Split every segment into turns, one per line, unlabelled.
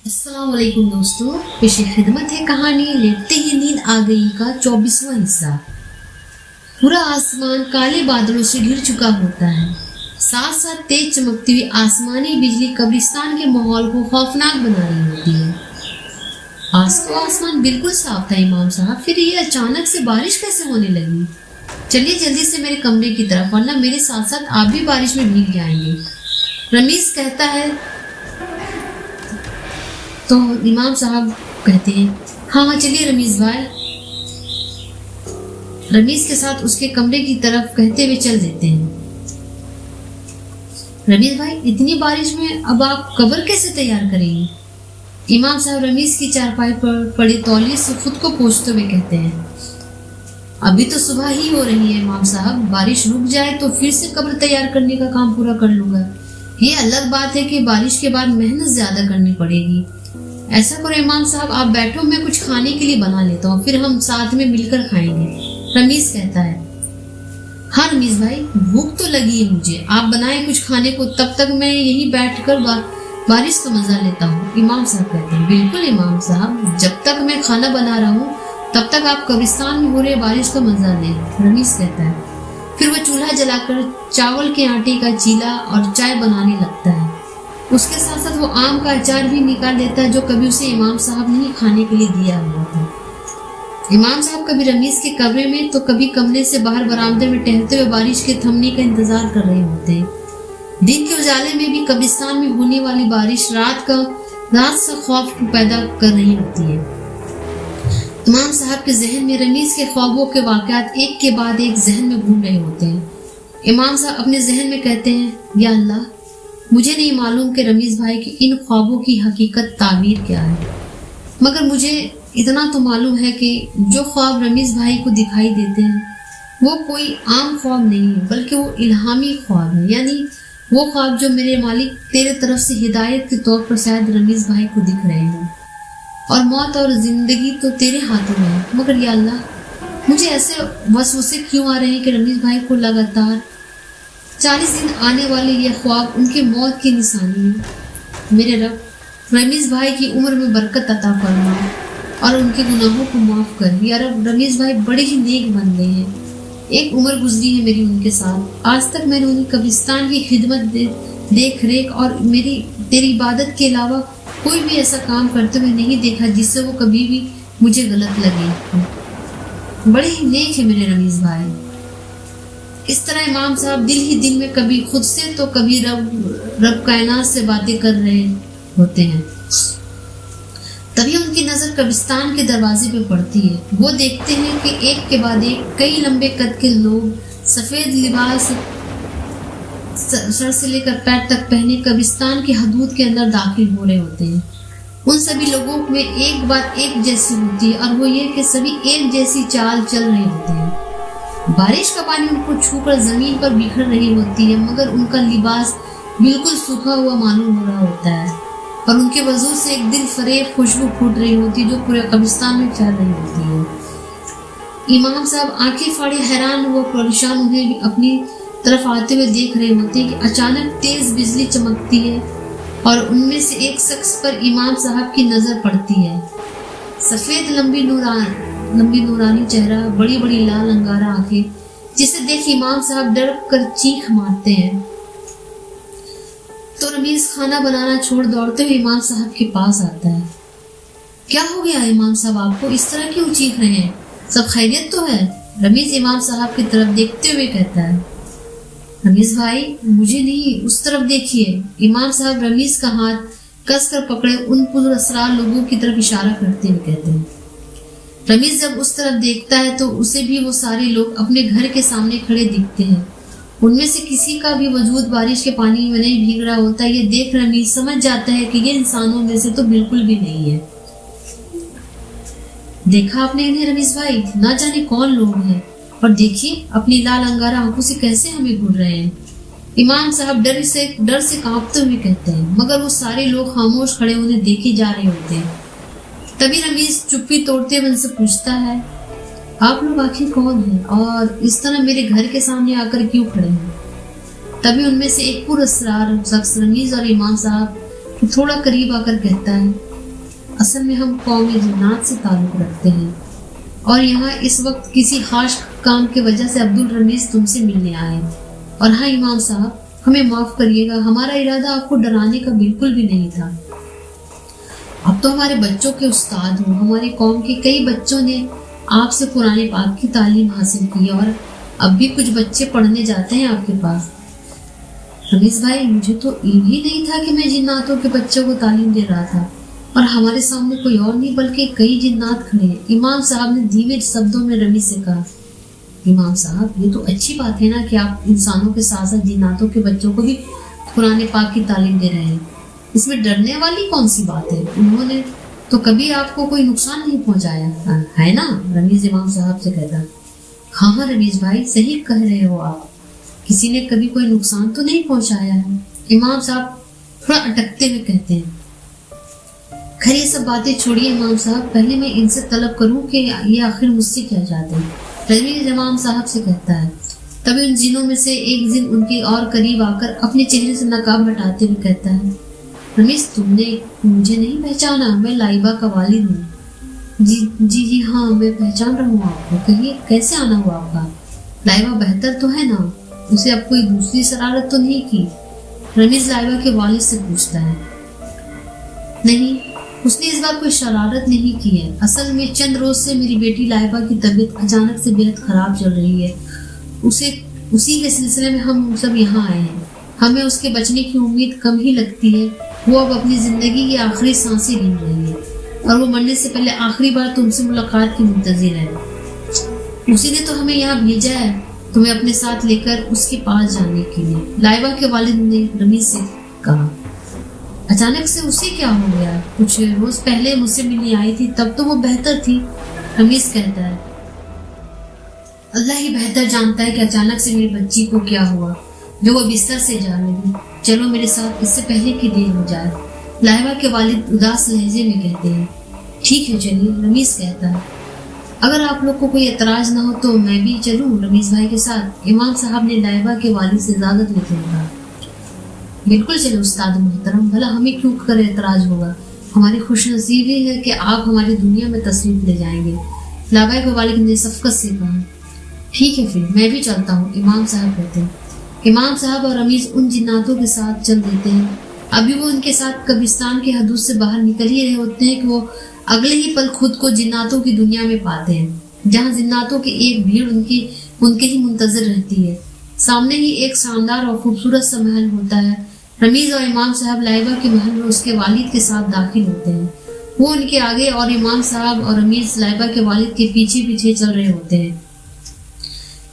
अस्सलाम वालेकुम दोस्तों, पेश खिदमत है कहानी लेटते ही नींद आ गई का 24वां हिस्सा। पूरा आसमान काले बादलों से घिर चुका होता है। साथ साथ तेज चमकती हुई आसमानी बिजली कब्रिस्तान के माहौल को खौफनाक बना रही होती है। आज तो आसमान बिल्कुल साफ था इमाम साहब, फिर ये अचानक से बारिश कैसे होने लगी? चलिए जल्दी से मेरे कमरे की तरफ, वरना मेरे साथ साथ आप भी बारिश में भीग जाएंगे। रमीज कहता है तो इमाम साहब कहते हैं हाँ चलिए रमीज भाई। रमीज के साथ उसके कमरे की तरफ कहते हुए चल देते हैं। रमीज भाई, इतनी बारिश में अब आप कब्र कैसे तैयार करेंगे? इमाम साहब रमीज की चारपाई पर पड़े तौलिए से खुद को पोंछते हुए कहते हैं अभी तो सुबह ही हो रही है इमाम साहब, बारिश रुक जाए तो फिर से कब्र तैयार करने का काम पूरा कर लूंगा। ये अलग बात है कि बारिश के बाद मेहनत ज्यादा करनी पड़ेगी। ऐसा करो इमाम साहब, आप बैठो, मैं कुछ खाने के लिए बना लेता हूँ, फिर हम साथ में मिलकर खाएंगे। रमीज कहता है हाँ रमीज भाई, भूख तो लगी है मुझे, आप बनाए कुछ खाने को, तब तक मैं यहीं बैठकर बारिश का मजा लेता हूँ। इमाम साहब कहते हैं बिल्कुल इमाम साहब, जब तक मैं खाना बना रहा हूँ तब तक आप कब्रिस्तान में हो रहे बारिश का मजा लें। रमीज कहता है। फिर वह चूल्हा जलाकर चावल के आटे का चीला और चाय बनाने लगता है। उसके साथ साथ वो आम का अचार भी निकाल लेता है जो कभी उसे इमाम साहब ने खाने के लिए दिया हुआ था। इमाम साहब कभी रमीज के कमरे में तो कभी कमरे से बाहर बरामदे में टहलते हुए बारिश के थमने का इंतजार कर रहे होते हैं। दिन के उजाले में भी कब्रिस्तान में होने वाली बारिश रात सा खौफ पैदा कर रही होती है। इमाम साहब के जहन में रमीज के ख्वाबों के वाकयात एक के बाद एक जहन में घूम रहे होते हैं। इमाम साहब अपने जहन में कहते हैं या अल्लाह, मुझे नहीं मालूम कि रमीज भाई की इन ख्वाबों की हकीकत ताबीर क्या है, मगर मुझे इतना तो मालूम है कि जो ख्वाब रमीज भाई को दिखाई देते हैं वो कोई आम ख्वाब नहीं है, बल्कि वो इल्हामी ख्वाब है, यानी वो ख्वाब जो मेरे मालिक तेरे तरफ से हिदायत के तौर पर शायद रमीज भाई को दिख रहे हैं। और मौत और जिंदगी तो तेरे हाथों में है, मगर या अल्लाह, मुझे ऐसे वसवसे क्यों आ रहे हैं कि रमीज भाई को लगातार 40 दिन आने वाले ये ख्वाब उनके मौत की निशानी है। मेरे रब, रमीज भाई की उम्र में बरकत अता फरमा और उनके गुनाहों को माफ कर। या रब, रमीज भाई बड़े ही नेक बन गए हैं, एक उम्र गुजरी है मेरी उनके साथ। आज तक मैंने उन्हें कब्रिस्तान की खिदमत देख रेख और मेरी तेरी इबादत के अलावा कोई भी ऐसा काम करते हुए नहीं देखा जिससे वो कभी भी मुझे गलत लगे। बड़े ही नेक है मेरे रमीज भाई। इस तरह इमाम साहब दिल ही दिल में कभी खुद से तो कभी रब कायनात से बातें कर रहे होते हैं। तभी उनकी नजर कब्रिस्तान के दरवाजे पे पड़ती है। वो देखते हैं कि एक के बाद एक कई लंबे कद के लोग सफेद लिबास सर से लेकर पैर तक पहने कब्रिस्तान की हदूद के अंदर दाखिल हो रहे होते हैं। उन सभी लोगों में एक बात एक जैसी होती है, और वो ये कि सभी एक जैसी चाल चल रहे होते हैं। बारिश का पानी उनको छूकर जमीन पर बिखर रही होती है, मगर उनका लिबास बिल्कुल सूखा हुआ मालूम हो रहा होता है, और उनके वजू से एक दिल फरेब खुशबू फूट रही होती है जो पूरे कब्रिस्तान में फैल रही होती है। इमाम साहब आंखें फाड़े हैरान हुए परेशान उन्हें अपनी तरफ आते हुए देख रहे होते हैं कि अचानक तेज बिजली चमकती है और उनमें से एक शख्स पर इमाम साहब की नजर पड़ती है। सफेद लंबी नूरानी चेहरा, बड़ी बड़ी लाल अंगारा आंखें, जिसे देख इमाम साहब डर कर चीख मारते हैं। तो रमीज खाना बनाना छोड़ दौड़ते हुए इमाम साहब के पास आता है। क्या हो गया इमाम साहब, आपको इस तरह क्यों चीख रहे हैं? सब खैरियत तो है? रमीज इमाम साहब की तरफ देखते हुए कहता है रमीज भाई, मुझे नहीं, उस तरफ देखिए। इमाम साहब रमीज का हाथ कसकर पकड़े उन पुरअसरार लोगों की तरफ इशारा करते हुए कहते हैं। रमीज जब उस तरफ देखता है तो उसे भी वो सारे लोग अपने घर के सामने खड़े दिखते हैं। उनमें से किसी का भी वजूद बारिश के पानी में नहीं भीग रहा होता। ये देख रमीज समझ जाता है कि ये इंसानों में से तो बिल्कुल भी नहीं है। देखा आपने इन्हें रमीज भाई, ना जाने कौन लोग हैं, और देखिए अपनी लाल अंगारा आंखों से कैसे हमें घूर रहे हैं। इमाम साहब डर से कांपते हुए कहते हैं, मगर वो सारे लोग खामोश खड़े उन्हें देखे जा रहे होते हैं। तभी रमीज चुप्पी तोड़ते हुए उनसे पूछता है, आप लोग आखिर कौन हैं और इस तरह मेरे घर के सामने आकर क्यों खड़े हैं? तभी उनमें से एक पुरअसरार शख्स रमीज और इमाम साहब थोड़ा करीब आकर कहता है, اصل میں ہم قومی جنات سے تعلق رکھتے ہیں اور یہاں اس وقت کسی خاص کام کی وجہ سے عبدالرمیز تم سے ملنے آئے. اور ہاں امام صاحب ہمیں معاف کریے گا, ہمارا ارادہ آپ کو ڈرانے کا بالکل بھی نہیں تھا. اب تو ہمارے بچوں کے استاد ہو. ہماری قوم کے کئی بچوں نے آپ سے قرآن پاک کی تعلیم حاصل کی اور اب بھی کچھ بچے پڑھنے جاتے ہیں آپ کے پاس. رمیز بھائی مجھے تو علم ہی نہیں تھا کہ میں جناتوں کے بچوں کو تعلیم دے رہا تھا, اور ہمارے سامنے کوئی اور نہیں بلکہ کئی جنات کھڑے ہیں. امام صاحب نے دھیمے شبدوں میں رمیز سے کہا, امام صاحب یہ تو اچھی بات ہے نا کہ آپ انسانوں کے ساتھ ساتھ جناتوں کے بچوں کو بھی قرآن پاک کی تعلیم دے رہے ہیں. اس میں ڈرنے والی کون سی بات ہے؟ انہوں نے تو کبھی آپ کو کوئی نقصان نہیں پہنچایا ہے نا؟ رمیز امام صاحب سے کہتا. ہاں رمیز بھائی صحیح کہہ رہے ہو آپ, کسی نے کبھی کوئی نقصان تو نہیں پہنچایا ہے. امام صاحب تھوڑا اٹکتے ہوئے کہتے ہیں, خیر یہ سب باتیں چھوڑیے امام صاحب, پہلے میں ان سے طلب کروں کہ یہ آخر مجھ سے کیا چاہتے ہیں. رمیز امام صاحب سے کہتا ہے. تبھی ان جنوں میں سے ایک جن ان کے اور قریب آ کر اپنے چہرے سے نقاب ہٹاتے ہوئے کہتا ہے, رمیز تم نے مجھے نہیں پہچانا, میں لائبہ کا والد ہوں. جی ہاں میں پہچان رہا ہوں آپ کو, کہیے کیسے آنا ہوا آپ کا؟ لائبہ بہتر تو ہے نا, اسے اب کوئی دوسری شرارت تو نہیں کی؟ رمیز لائبہ کے والد سے پوچھتا ہے. نہیں, اس نے اس بار کوئی شرارت نہیں کی ہے. اصل میں چند روز سے میری بیٹی لائبہ کی طبیعت اچانک سے بہت خراب چل رہی ہے. اسی کے سلسلے میں ہم سب یہاں آئے ہیں. ہمیں اس کے بچنے کی امید کم ہی لگتی ہے. وہ اب اپنی زندگی کی آخری سانسیں گن رہی ہے اور وہ مرنے سے پہلے آخری بار تم سے ملاقات کی منتظر ہے. اسی نے تو ہمیں یہاں بھیجا ہے تمہیں اپنے ساتھ لے کر اس کے پاس جانے کے لیے. لائبہ کے والد نے رمیز سے کہا. اچانک سے اسے کیا ہو گیا؟ کچھ روز پہلے مجھ سے ملنے آئی تھی, تب تو وہ بہتر تھی. رمیز کہتا ہے, اللہ ہی بہتر جانتا ہے کہ اچانک سے میری بچی کو کیا ہوا جو وہ بستر سے جا لگی. چلو میرے ساتھ اس سے پہلے کی دیر ہو جائے. لائبہ کے والد اداس لہجے میں کہتے ہیں. ٹھیک ہے چلیے, رمیز کہتا ہے. اگر آپ لوگ کو کوئی اعتراض نہ ہو تو میں بھی چلوں رمیز بھائی کے ساتھ؟ امام صاحب نے لائبہ کے والد سے اجازت لیتے ہوئے کہا. بالکل چلو استاد محترم, بھلا ہمیں کیوں کر اعتراض ہوگا؟ ہماری خوش نصیبی ہے کہ آپ ہماری دنیا میں تشریف لے جائیں گے. لائبہ کے والد نے شفقت سے کہا. ٹھیک ہے پھر میں بھی چلتا ہوں, امام صاحب کہتے ہیں. امام صاحب اور رمیز ان جناتوں کے ساتھ چل دیتے ہیں. ابھی وہ ان کے ساتھ قبرستان کے حدود سے باہر نکل ہی رہے ہوتے ہیں کہ وہ اگلے ہی پل خود کو جناتوں کی دنیا میں پاتے ہیں, جہاں جناتوں کی ایک بھیڑ ان کے ہی منتظر رہتی ہے. سامنے ہی ایک شاندار اور خوبصورت سا محل ہوتا ہے. رمیز اور امام صاحب لائبہ کے محل میں اس کے والد کے ساتھ داخل ہوتے ہیں. وہ ان کے آگے اور امام صاحب اور رمیز لائبہ کے والد کے پیچھے پیچھے چل رہے ہوتے ہیں.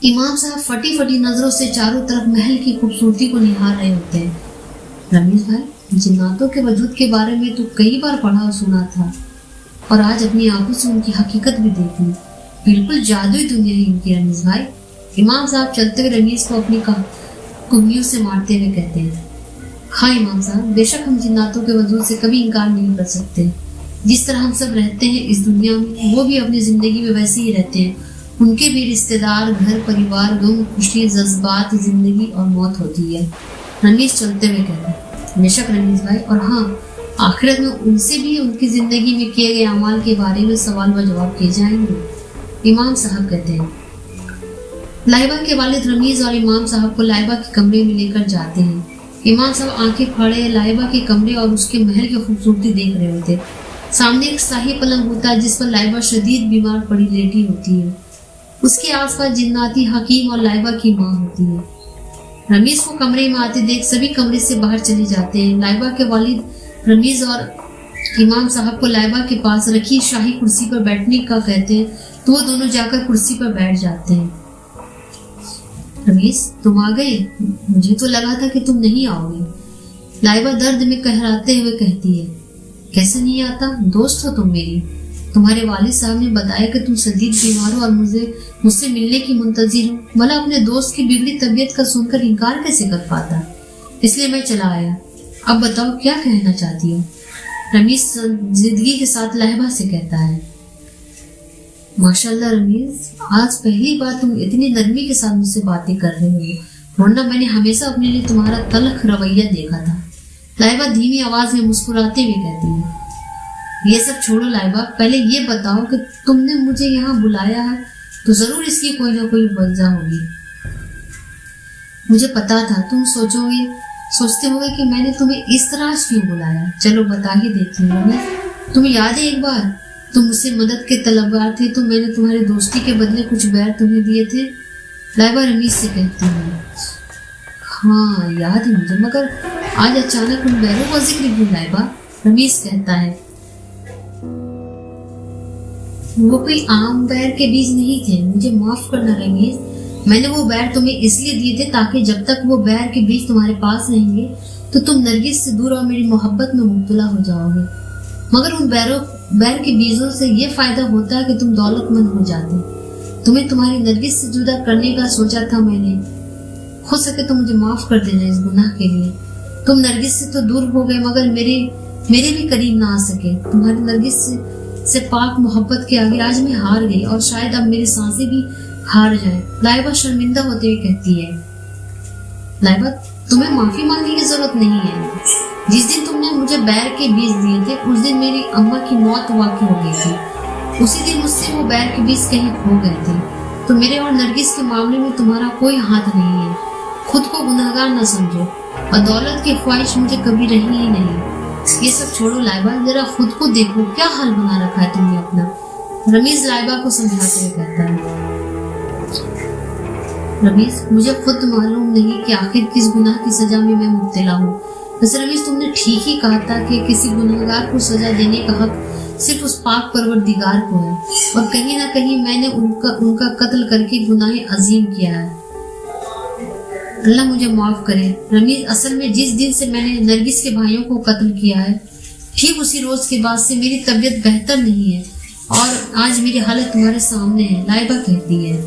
امام صاحب پھٹی پھٹی نظروں سے چاروں طرف محل کی خوبصورتی کو نہار رہے ہوتے ہیں. رمیز بھائی جناتوں کے وجود کے بارے میں تو کئی بار پڑھا اور سنا تھا, اور آج اپنی آنکھوں سے ان کی حقیقت بھی دیکھ لی. بالکل جادوئی دنیا ہے ان کی رمیز بھائی. امام صاحب چلتے ہوئے رمیز کو اپنی کنگھیوں سے مارتے ہوئے کہتے ہیں. ہاں امام صاحب, بے شک ہم جناتوں کے وجود سے کبھی انکار نہیں کر سکتے. جس طرح ہم سب رہتے ہیں اس دنیا میں, وہ بھی اپنی زندگی میں ویسے ہی رہتے ہیں. ان کے بھی رشتے دار, گھر پریوار, غم خوشی, جذبات, زندگی اور موت ہوتی ہے. رمیز چلتے ہوئے کہتے ہیں. بے شک رمیز بھائی, اور ہاں آخرت میں ان سے بھی ان کی زندگی میں کیے گئے اعمال کے بارے میں سوال و جواب کیے جائیں گے, امام صاحب کہتے ہیں. لائبہ کے والد رمیز اور امام صاحب کو لائبہ کے کمرے میں لے کر جاتے ہیں. امام صاحب آنکھیں پھاڑے لائبہ کے کمرے اور اس کے محل کی خوبصورتی دیکھ رہے ہوتے. سامنے ایک شاہی پلنگ ہوتا ہے جس پر لائبہ شدید بیمار پڑی لیٹی ہوتی ہے. اس کے آس پاس جناتی حکیم اور لائبہ کی ماں ہوتی ہے. رمیز کو کمرے میں آتے دیکھ سبھی کمرے سے باہر چلے جاتے ہیں. لائبہ کے والد رمیز اور امام صاحب کو لائبہ کے پاس رکھی شاہی کرسی پر بیٹھنے کا کہتے ہیں تو وہ دونوں جا کر کرسی پر بیٹھ جاتے ہیں. رمیز تم آ گئے, مجھے تو لگا تھا کہ تم نہیں آؤ گے. لائبہ درد میں کہراتے ہوئے کہتی ہے. کیسے نہیں آتا, دوست ہو تم میری. تمہارے والد صاحب نے بتایا کہ تم شدید بیمار ہو اور مجھ سے ملنے کی منتظر ہو. بھلا اپنے دوست کی بگڑی طبیعت کا سن کر انکار کیسے کر پاتا, اس لیے میں چلا آیا. اب بتاؤ کیا کہنا چاہتی ہو؟ رمیز زندگی کے ساتھ لائبہ سے کہتا ہے. ماشاء اللہ رمیز, آج پہلی بار تم اتنی نرمی کے ساتھ مجھ سے باتیں کر رہے ہو, ورنہ میں نے ہمیشہ اپنے لیے تمہارا تلخ رویہ دیکھا تھا. لائبہ دھیمی آواز میں مسکراتے ہوئے کہتی ہے. یہ سب چھوڑو لائبہ، پہلے یہ بتاؤ کہ تم نے مجھے یہاں بلایا ہے تو ضرور اس کی کوئی نہ کوئی وجہ ہوگی۔ مجھے پتا تھا تم سوچتے ہوگے کہ میں نے تمہیں اس طرح کیوں بلایا۔ چلو بتا ہی دیتی ہوں۔ تمہیں یاد ہے ایک بار تم مجھ سے مدد کے طلبگار تھے تو میں نے تمہاری دوستی کے بدلے کچھ بیر تمہیں دیے تھے؟ لائبہ رمیز سے کہتی ہوں۔ ہاں یاد ہے مجھے، مگر آج اچانک ان بیروں کا ذکر کیوں لائبہ؟ رمیز کہتا ہے وہ کوئی عام بیر کے بیج نہیں تھے، مجھے معاف کرنا رمیز، میں نے وہ بیر تمہیں اس لیے دیے تھے تاکہ جب تک وہ بیر کے بیج تمہارے پاس رہیں گے تو تم نرگس سے دور اور میری محبت میں مبتلا ہو جاؤ گے، مگر ان بیر کے بیجوں سے یہ فائدہ ہوتا ہے کہ تم دولت مند ہو جاتے۔ تمہیں تمہاری نرگس سے جدا کرنے کا سوچا تھا میں نے، ہو سکے تو مجھے معاف کر دینا اس گناہ کے لیے۔ تم نرگس سے تو دور ہو گئے مگر میرے بھی قریب نہ آ سکے۔ تمہاری نرگس سے پاک محبت کے آگے آج میں ہار گئی اور شاید اب میری سانسیں بھی ہار جائیں۔ لائبہ شرمندہ ہوتے ہوئے کہتی ہے لائبہ تمہیں معافی مانگنے کی ضرورت نہیں ہے، جس دن تم نے مجھے بیر کے بیج دیے تھے اس دن میری اماں کی موت واقع ہو گئی تھی، اسی دن مجھ سے وہ بیر کے بیج کہیں کھو گئے تھے، تو میرے اور نرگس کے معاملے میں تمہارا کوئی ہاتھ نہیں ہے۔ خود کو گناہگار نہ سمجھو اور دولت کی خواہش مجھے کبھی رہی ہی نہیں۔ یہ سب چھوڑو لائبہ، ذرا خود کو دیکھو کیا حال بنا رکھا ہے تم نے اپنا۔ رمیز لائبہ کو سمجھاتے ہوئے کہتا ہے رمیز مجھے خود معلوم نہیں کہ آخر کس گناہ کی سزا میں مبتلا ہوں۔ بس رمیز تم نے ٹھیک ہی کہا تھا کہ کسی گناہگار کو سزا دینے کا حق صرف اس پاک پروردگار کو ہے، اور کہیں نہ کہیں میں نے ان کا قتل کر کے گناہ عظیم کیا ہے۔ اللہ مجھے معاف کرے رمیز، اصل میں جس دن سے میں نے نرگس کے بھائیوں کو قتل کیا ہے ٹھیک اسی روز کے بعد سے میری طبیعت بہتر نہیں ہے اور آج میری حالت تمہارے سامنے ہے۔ لائبہ کہتی ہے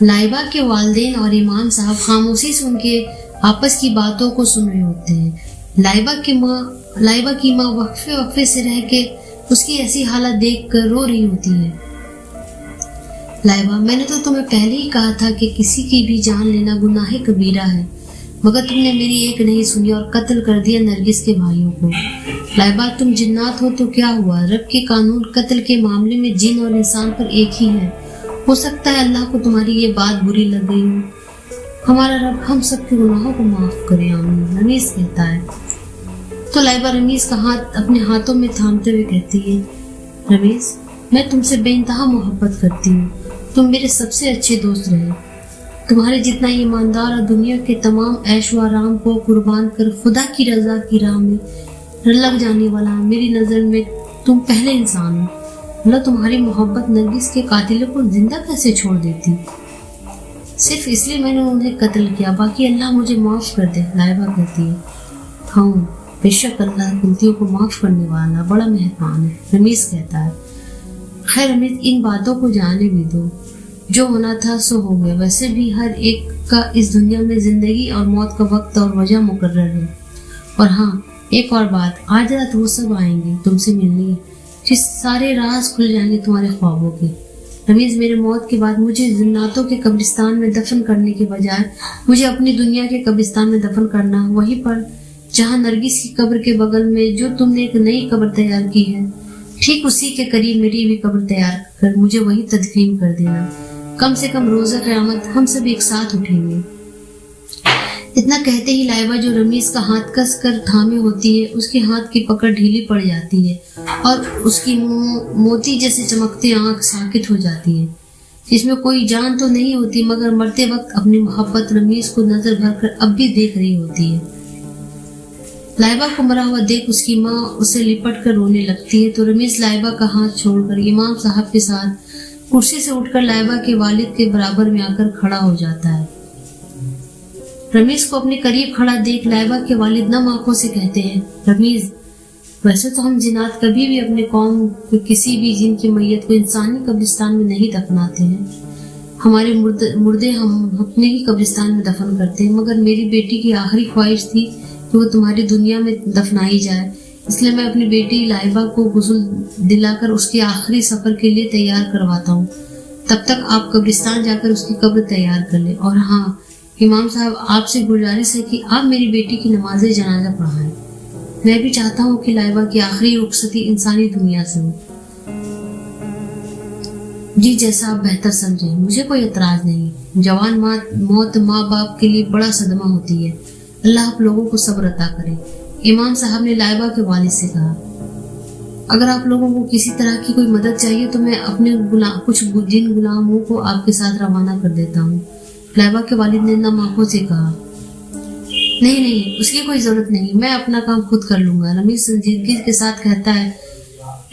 لائبہ کے والدین اور امام صاحب خاموشی سے ان کے آپس کی باتوں کو سن رہے ہوتے ہیں۔ لائبہ کی ماں وقفے سے رہ کے اس کی ایسی حالت دیکھ کر رو رہی ہوتی ہے۔ لائبہ میں نے تو تمہیں پہلے ہی کہا تھا کہ کسی کی بھی جان لینا گناہ کبیرہ ہے، مگر تم نے میری ایک نہیں سنی اور قتل کر دیا نرگس کے بھائیوں کو۔ لائبہ تم جنات ہو تو کیا ہوا، رب کے قانون قتل کے معاملے میں جن اور انسان پر ایک ہی ہے۔ ہو سکتا ہے اللہ کو تمہاری یہ بات بری لگ گئی ہو، ہمارا رب ہم سب کے گناہوں کو معاف کرے آمین۔ رمیز کہتا ہے تو لائبہ رمیز کا ہاتھ اپنے ہاتھوں میں تھامتے ہوئے کہتی ہے رمیز میں تم سے بے انتہا محبت کرتی ہوں، تم میرے سب سے اچھے دوست رہے، تمہارے جتنا ایماندار اور دنیا کے تمام عیش و آرام کو قربان کر خدا کی رضا کی راہ میں لگ جانے والا میری نظر میں تم پہلے انسان ہو۔ اللہ تمہاری محبت نرگس کے قاتلوں کو زندہ کیسے چھوڑ دیتی، صرف اس لیے میں نے انہیں قتل کیا، باقی اللہ مجھے معاف کر دے۔ لائبہ کہتی ہے ہاں بے شک اللہ غلطیوں کو معاف کرنے والا بڑا مہربان ہے۔ رمیز کہتا ہے خیر رمیز ان باتوں کو جانے بھی دو، جو ہونا تھا سو ہو گیا، ویسے بھی ہر ایک کا اس دنیا میں زندگی اور موت کا وقت اور وجہ مقرر ہے۔ اور ہاں ایک اور بات، آج رات وہ سب آئیں گے تم سے ملنے، جس سارے راز کھل جائیں گے تمہارے خوابوں کے۔ رمیز میرے موت کے بعد مجھے جناتوں کے قبرستان میں دفن کرنے کے بجائے مجھے اپنی دنیا کے قبرستان میں دفن کرنا، وہیں پر جہاں نرگس کی قبر کے بغل میں جو تم نے ایک نئی قبر تیار کی ہے ٹھیک اسی کے قریب میری بھی قبر تیار کر مجھے وہی تدفین کر دینا، کم سے کم روزہ قیامت ہم سب ایک ساتھ اٹھیں گے۔ اتنا کہتے ہی لائبہ جو رمیز کا ہاتھ کس کر تھامے ہوتی ہے اس کے ہاتھ کی پکڑ ڈھیلی پڑ جاتی ہے اور اس کی موتی جیسے چمکتے آنکھ ساکت ہو جاتی ہے، جس میں کوئی جان تو نہیں ہوتی مگر مرتے وقت اپنی محبت رمیز کو نظر بھر کر اب بھی دیکھ رہی ہوتی ہے۔ لائبہ کو مرا ہوا دیکھ اس کی ماں اسے لپٹ کر رونے لگتی ہے تو رمیز لائبہ کا ہاتھ چھوڑ کر امام صاحب کے ساتھ کرسی سے اٹھ کر لائبہ کے والد کے برابر میں آ کر کھڑا ہو جاتا ہے۔ رمیز کو اپنے قریب کھڑا دیکھ لائبہ کے والد نم آنکھوں سے کہتے ہیں رمیز ویسے تو ہم جنات کبھی بھی اپنے قوم کے کسی بھی جن کی میت کو انسانی قبرستان میں نہیں دفناتے ہیں، ہمارے مردے ہم اپنے ہی قبرستان میں دفن کرتے ہیں، مگر میری بیٹی کی آخری خواہش تھی کہ وہ تمہاری دنیا میں دفنائی جائے، اس لیے میں اپنی بیٹی لائبہ کو غسل دلا کر اس کے آخری سفر کے لیے تیار کرواتا ہوں، تب تک آپ قبرستان جا کر اس کی قبر تیار کر لیں۔ اور ہاں इमाम साहब, आपसे गुजारिश है कि आप मेरी बेटी की नमाज जनाजा पढ़ाएं। मैं भी चाहता हूँ कि लाइबा की आखिरी रुखसती इंसानी दुनिया से हो। जी, जैसा आप बेहतर समझें, मुझे कोई एतराज नहीं। जवान मौत माँ बाप के लिए बड़ा सदमा होती है। अल्लाह आप लोगों को सब्र अता करे। इमाम साहब ने लाइबा के वालिद से कहा, अगर आप लोगों को किसी तरह की कोई मदद चाहिए तो मैं अपने कुछ जिन गुलामों को आपके साथ रवाना कर देता हूँ। लाइबा के वालिद ने नम आंखों से कहा, नहीं, उसकी कोई जरूरत नहीं, मैं अपना काम खुद कर लूंगा। रमीज संजीदगी के साथ कहता है,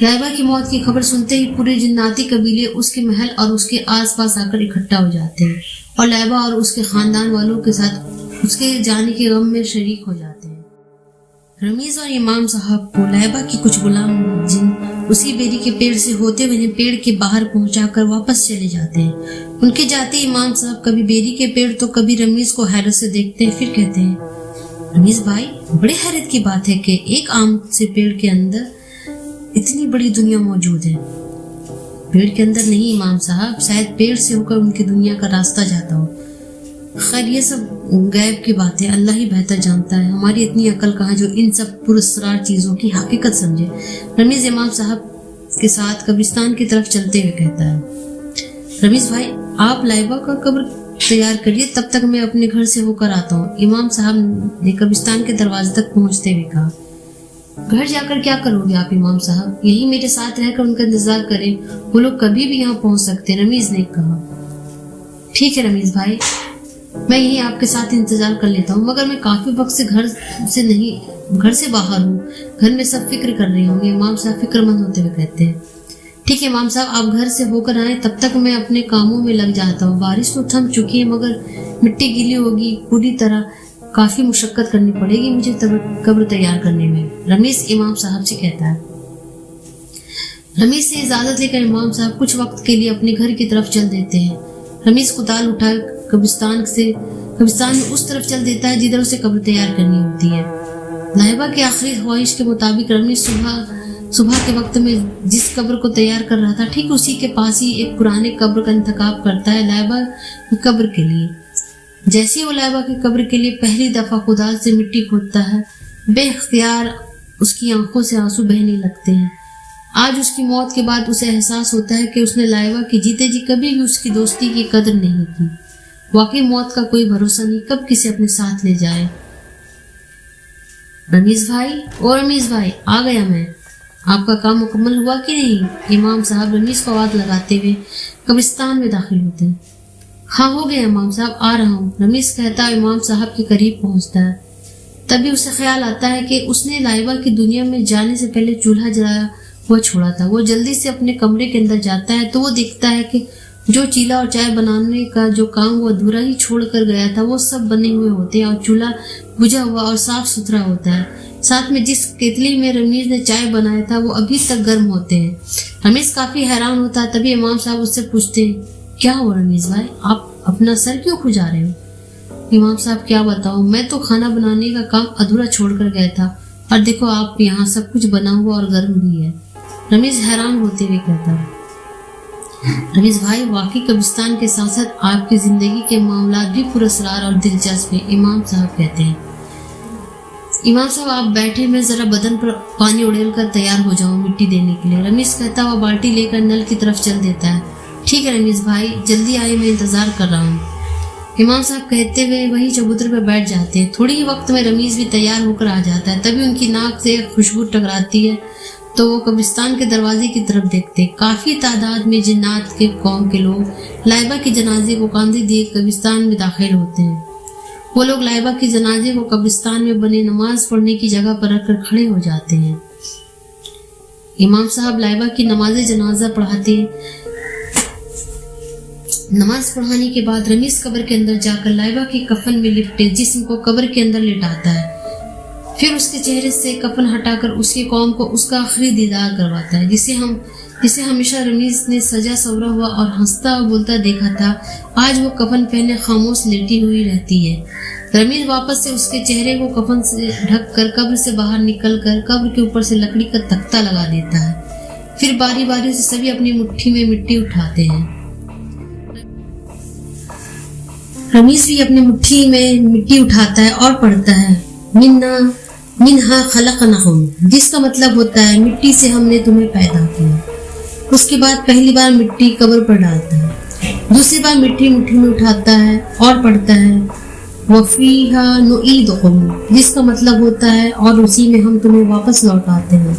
लाइबा की मौत की खबर सुनते ही पूरे जिन्नाती कबीले उसके महल और उसके आसपास आकर इकट्ठा हो जाते हैं और लाइबा और उसके खानदान वालों के साथ उसके जाने के गम में शरीक हो जाते हैं। रमीज और इमाम साहब को लाइबा की कुछ गुलाम जिन उसी बेरी के पेड़ से होते हुए पेड़ के बाहर पहुंचाकर वापस चले जाते हैं। उनके जाते इमाम साहब कभी बेरी के पेड़ तो कभी रमीज को हैरत से देखते हैं। फिर कहते हैं, रमीज भाई, बड़े हैरत की बात है कि एक आम से पेड़ के अंदर इतनी बड़ी दुनिया मौजूद है। पेड़ के अंदर नहीं इमाम साहब, शायद पेड़ से होकर उनकी दुनिया का रास्ता जाता हो। खैर, ये सब गैब की बात है, अल्लाह ही बेहतर जानता है। हमारी इतनी अकल कहाँ जो इन सब पुरस्कार चीजों की हकीकत समझे। रमीज इमाम साहब के साथ कब्रिस्तान की तरफ चलते हुए कहता है, रमीज भाई, आप लाइबा का कब्र तैयार करिए, तब तक मैं अपने घर से होकर आता हूँ। इमाम साहब ने कब्रिस्तान के दरवाजे तक पहुंचते हुए कहा, घर जाकर क्या करोगे आप इमाम साहब? यही मेरे साथ रहकर उनका इंतजार करें, वो लोग कभी भी यहाँ पहुंच सकते हैं। रमीज ने कहा, ठीक है रमीज भाई, मैं यही आपके साथ इंतजार कर लेता हूँ, मगर मैं काफी वक्त से घर से बाहर हूँ। घर में सब फिक्र कर रहे होंगे। इमाम साहब फिक्रमंद होते हुए कहते हैं, ठीक है इमाम साहब, आप घर से होकर आए, तब तक मैं अपने कामों में लग जाता हूँ। बारिश तो थम चुकी है, मगर मिट्टी गीली होगी पूरी तरह, काफी मुशक्कत करनी पड़ेगी मुझे कब्र तैयार करने में। रमीज इमाम साहब से कहता है। रमीज से इजाजत लेकर इमाम साहब कुछ वक्त के लिए अपने घर की तरफ चल देते हैं। रमीज कुदाल उठा कब्रिस्तान में उस तरफ चल देता है जिधर उसे कब्र तैयार करनी होती है। लाइबा की आखिरी ख्वाहिश के मुताबिक रमीज सुबह के वक्त में जिस कब्र को तैयार कर रहा था, ठीक उसी के पास ही एक पुराने कब्र का इंतखाब करता है लाइबा की कब्र के लिए। जैसे ही वो लाइबा की कब्र के लिए पहली दफा कुदाल से मिट्टी खोदता है, बेख्तियार उसकी आंखों से आंसू बहने लगते हैं। आज उसकी मौत के बाद उसे एहसास होता है कि उसने लाइबा की जीते जी कभी भी उसकी दोस्ती की कदर नहीं की। वाकई मौत का कोई भरोसा नहीं, कब किसे अपने साथ ले जाए। रमीज भाई, आ गया मैं। आपका काम मुकम्मल हुआ कि नहीं? इमाम साहब रमीज को आवाज लगाते हुए कब्रिस्तान में दाखिल होते हैं। हाँ, हो गया इमाम साहब, आ रहा हूँ, रमीज कहता है। इमाम साहब के करीब पहुंचता है। तभी उसे ख्याल आता है कि उसने लाइबा की दुनिया में जाने से पहले चूल्हा जलाया हुआ छोड़ा था। वो जल्दी से अपने कमरे के अंदर जाता है तो वो देखता है कि जो चीला और चाय बनाने का जो काम वो अधूरा ही छोड़ कर गया था, वो सब बने हुए होते हैं और चूल्हा बुझा हुआ और साफ सुथरा होता है। साथ में जिस केतली में रमीज ने चाय बनाया था वो अभी तक गर्म होते हैं। रमीज काफी हैरान होता है। तभी इमाम साहब उससे पूछते हैं, क्या हो रमीज भाई, आप अपना सर क्यों खुजा रहे हो? इमाम साहब, क्या बताऊं, मैं तो खाना बनाने का काम अधूरा छोड़कर गया था और देखो आप यहाँ सब कुछ बना हुआ और गर्म भी है। रमीज हैरान होते हुए कहता है, रमीज भाई, वाकई कब्रिस्तान के साथ साथ आपकी जिंदगी के मामला भी पुरस्कार और दिलचस्प है। इमाम साहब कहते हैं, इमाम साहब आप बैठे, मैं जरा बदन पर पानी उड़ेल कर तैयार हो जाऊं मिट्टी देने के लिए। रमीज कहता हुआ बाल्टी लेकर नल की तरफ चल देता है। ठीक है रमीज भाई, जल्दी आए, मैं इंतजार कर रहा हूँ। इमाम साहब कहते हुए वही चबूतरे पर बैठ जाते हैं। थोड़ी ही वक्त में रमीज भी तैयार होकर आ जाता है। तभी उनकी नाक से खुशबू टकराती है तो वो कब्रिस्तान के दरवाजे की तरफ देखते। काफी तादाद में जिन्नात के कौम के लोग लाइबा के जनाजे को कांधे दिए कब्रिस्तान में दाखिल होते हैं। वो लोग लाइबा के जनाजे को कब्रिस्तान में बने नमाज पढ़ने की जगह पर रखकर खड़े हो जाते हैं। इमाम साहब लाइबा की नमाज जनाजा पढ़ाते। नमाज पढ़ाने के बाद रमीज कब्र के अंदर जाकर लाइबा के कफन में लिपटे जिस्म को कब्र के अंदर लिटाता है। फिर उसके चेहरे से कफन हटाकर उसकी कौम को उसका आखिरी दीदार करवाता है, जिसे हमेशा रमीज ने सजा सवरा हुआ और हंसता और बोलता देखा था। आज वो कफन पहने खामोश लेटी हुई रहती है। रमीज वापस से उसके चेहरे को कफन से ढक कर कब्र से बाहर निकल कर कब्र के ऊपर से लकड़ी का तख्ता लगा देता है। फिर बारी बारी से सभी अपनी मुट्ठी में मिट्टी उठाते हैं। रमीज भी अपनी मुट्ठी में मिट्टी उठाता है और पढ़ता है मिन्हा खलकनहुम, जिसका मतलब होता है मिट्टी से हमने तुम्हें पैदा किया। उसके बाद पहली बार मिट्टी कब्र पर डालता है, दूसरी बार मिट्टी मुट्ठी में उठाता है और पढ़ता है वफीहा नुईदुकुम, जिसका मतलब होता है और उसी में हम तुम्हें वापस लौटाते हैं।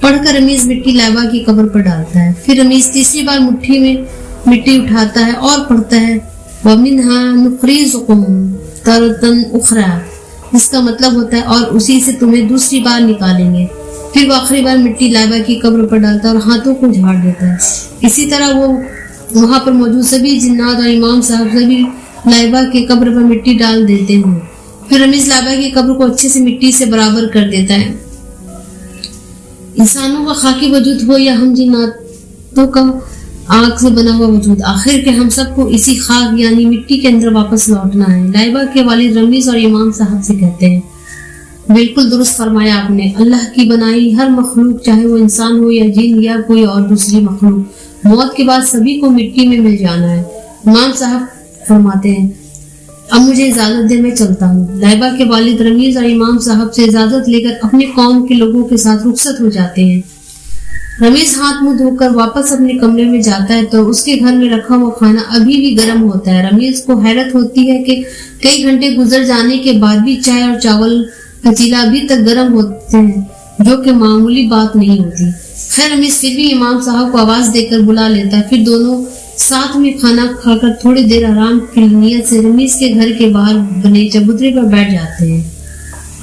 पढ़कर रमीज मिट्टी लैबा की कब्र पर डालता है। फिर रमीज तीसरी बार मुट्ठी में मिट्टी उठाता है और पढ़ता है वमिन्हा नुखरिजुकुम तरतन उखरा, जिसका मतलब होता है और उसी से तुम्हें दूसरी बार निकालेंगे। फिर वो आखिरी बार मिट्टी लैबा की कब्र पर डालता है और हाथों को झाड़ देता है। इसी तरह वो वहाँ पर मौजूद सभी जिन्नात और इमाम साहब सभी लैबा के कब्र पर मिट्टी डाल देते हैं। फिर रमीज लैबा की कब्र को अच्छे से मिट्टी से बराबर कर देता है। इंसानों का खाकी वजूद हो या हम जिन्नातों का आग से बना हुआ वजूद, आखिर के हम सबको इसी खाक यानी मिट्टी के अंदर वापस लौटना है। लैबा के वालिद रमीज और इमाम साहब से कहते हैं, बिल्कुल दुरुस्त फरमाया आपने। अल्लाह की बनाई हर मखलूक, चाहे वो इंसान हो या जिन या कोई और दूसरी मखलूक, मौत के बाद सभी को मिट्टी में मिल जाना है। इमाम साहब फरमाते हैं, अब मुझे इजाजत दे, मैं चलता हूँ। लैबा के वालिद रमीज और इमाम साहब से इजाजत लेकर अपने कौम के लोगों के साथ रुखसत हो जाते हैं। रमीज हाथ मुंह धोकर वापस अपने कमरे में जाता है तो उसके घर में रखा हुआ खाना अभी भी गर्म होता है। रमीज को हैरत होती है कि कई घंटे गुजर जाने के बाद भी चाय और चावल का चीला अभी तक गर्म होते हैं, जो कि मामूली बात नहीं होती। खैर रमीज फिर भी इमाम साहब को आवाज देकर बुला लेता है। फिर दोनों साथ में खाना खाकर थोड़ी देर आराम की नीयत से रमीज के घर के बाहर बने चबूतरे पर बैठ जाते हैं।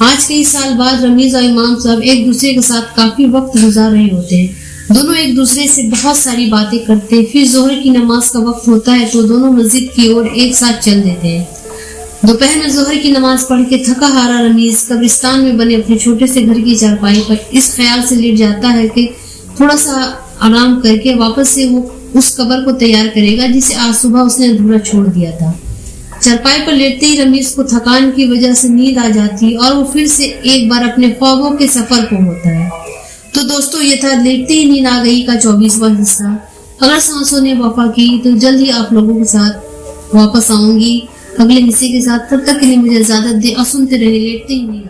आज कई साल बाद रमीज और इमाम साहब एक दूसरे के साथ काफी वक्त गुजार रहे होते हैं। दोनों एक दूसरे से बहुत सारी बातें करते हैं। फिर जोहर की नमाज का वक्त होता है तो दोनों मस्जिद की ओर एक साथ चल देते हैं। दोपहर में जोहर की नमाज पढ़ के थका हारा रमीज कब्रिस्तान में बने अपने छोटे से घर की चारपाई पर इस ख्याल से लेट जाता है कि थोड़ा सा आराम करके वापस से वो उस कब्र को तैयार करेगा जिसे आज सुबह उसने अधूरा छोड़ दिया था। चारपाई पर लेटते ही रमीज को थकान की वजह से नींद आ जाती है और वो फिर से एक बार अपने ख्वाबों के सफर को होता है। तो दोस्तों, ये था लेटते ही नींद आ गई का 24वां हिस्सा। अगर सांसों ने वफा की तो जल्द ही आप लोगों के साथ वापस आऊंगी अगले हिस्से के साथ। तब तक के लिए मुझे इजाजत दे और सुनते रहिए लेटते ही नींद।